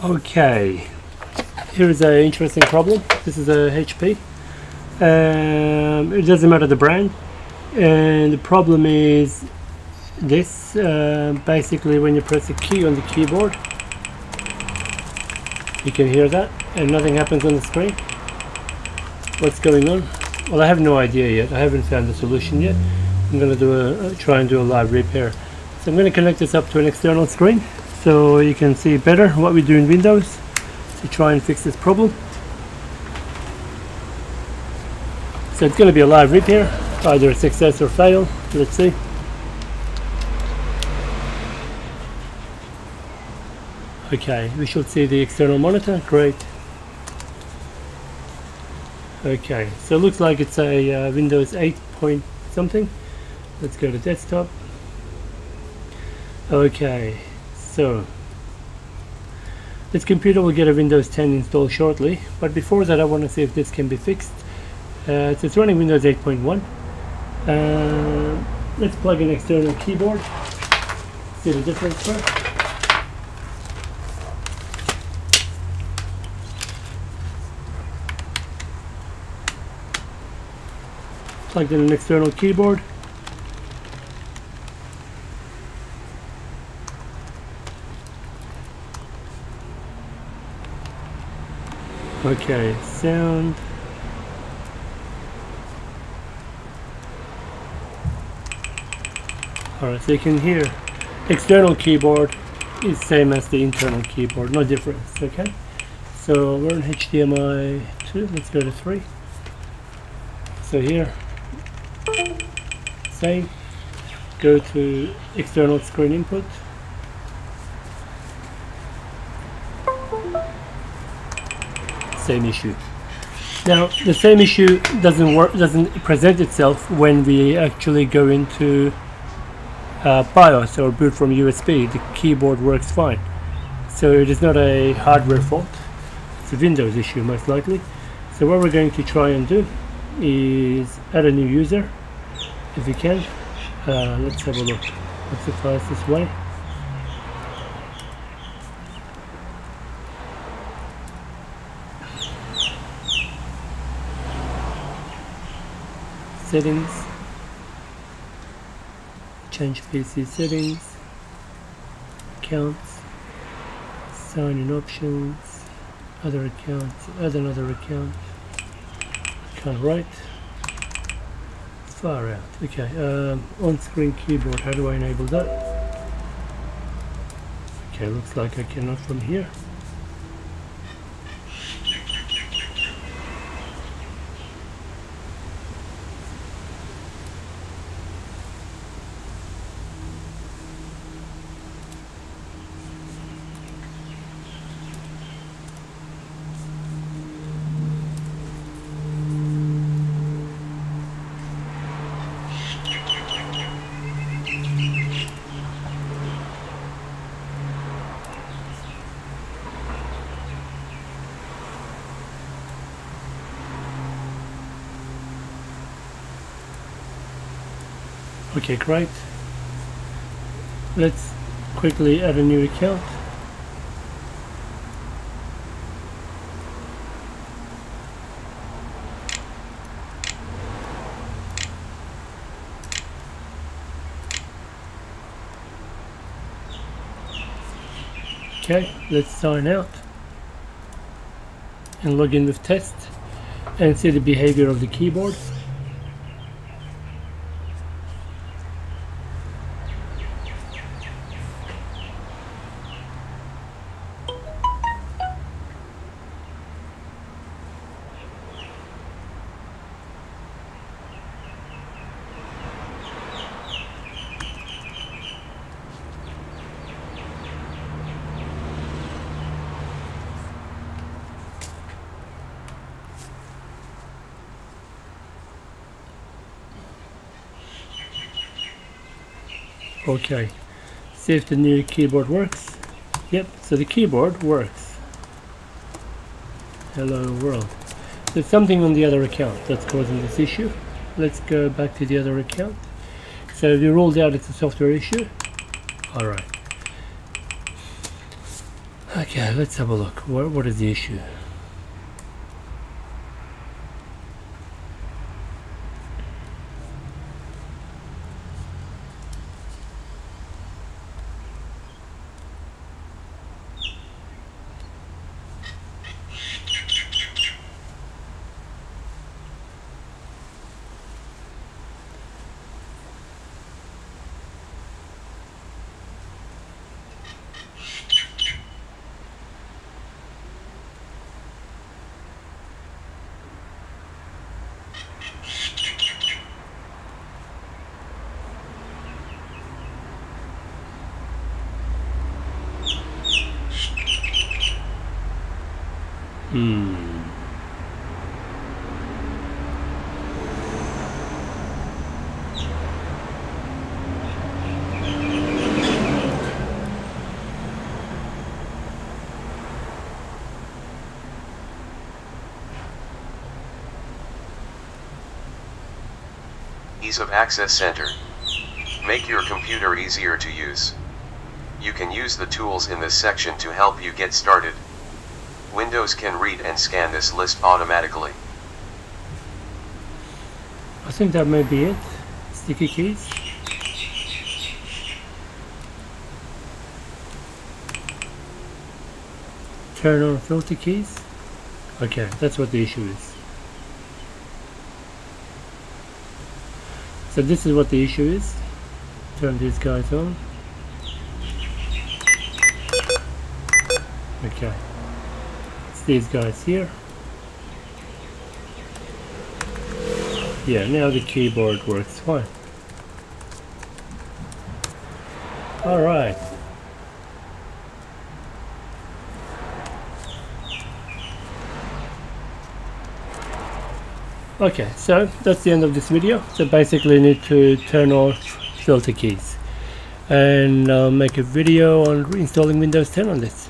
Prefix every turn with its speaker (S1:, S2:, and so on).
S1: Okay, here is an interesting problem. This is a HP. It doesn't matter the brand, and the problem is this. Basically, when you press a key on the keyboard, you can hear that, and nothing happens on the screen. What's going on? Well, I have no idea yet. I haven't found the solution yet. I'm going to try and do a live repair. So I'm going to connect this up to an external screen so you can see better what we do in Windows to try and fix this problem. So it's going to be a live repair, either a success or fail. Let's see. Okay, we should see the external monitor. Great. Okay, so it looks like it's a Windows 8 point something. Let's go to desktop. Okay, so this computer will get a Windows 10 installed shortly, but before that I want to see if this can be fixed. So it's running Windows 8.1. Let's plug in external keyboard, see the difference first. Plugged in an external keyboard. Okay, sound. Alright, so you can hear external keyboard is same as the internal keyboard, no difference. Okay, so we're in HDMI 2, let's go to 3. So here, same, go to external screen input. Same issue. Now the same issue doesn't present itself when we actually go into BIOS or boot from USB. The keyboard works fine, so it is not a hardware fault, it's a Windows issue most likely. So what we're going to try and do is add a new user if we can. Let's have a look. What's the fastest way? Settings, change PC settings, accounts, sign in options, other accounts, add another account, account right, far out. Okay, on-screen keyboard, how do I enable that? Okay, looks like I cannot from here. Okay, great. Let's quickly add a new account. Okay, let's sign out and log in with test and see the behavior of the keyboard. Okay, see if the new keyboard works. Yep, so the keyboard works. Hello world. There's something on the other account that's causing this issue. Let's go back to the other account. So we ruled out it's a software issue. Alright. Okay, let's have a look. What is the issue?
S2: Ease of Access Center. Make your computer easier to use. You can use the tools in this section to help you get started. Windows can read and scan this list automatically.
S1: I think that may be it. Sticky keys. Turn on filter keys. Okay, that's what the issue is. So this is what the issue is. Turn these guys on. Okay. It's these guys here. Yeah, now the keyboard works fine. Alright. Okay, so that's the end of this video. So basically you need to turn off filter keys and make a video on installing Windows 10 on this.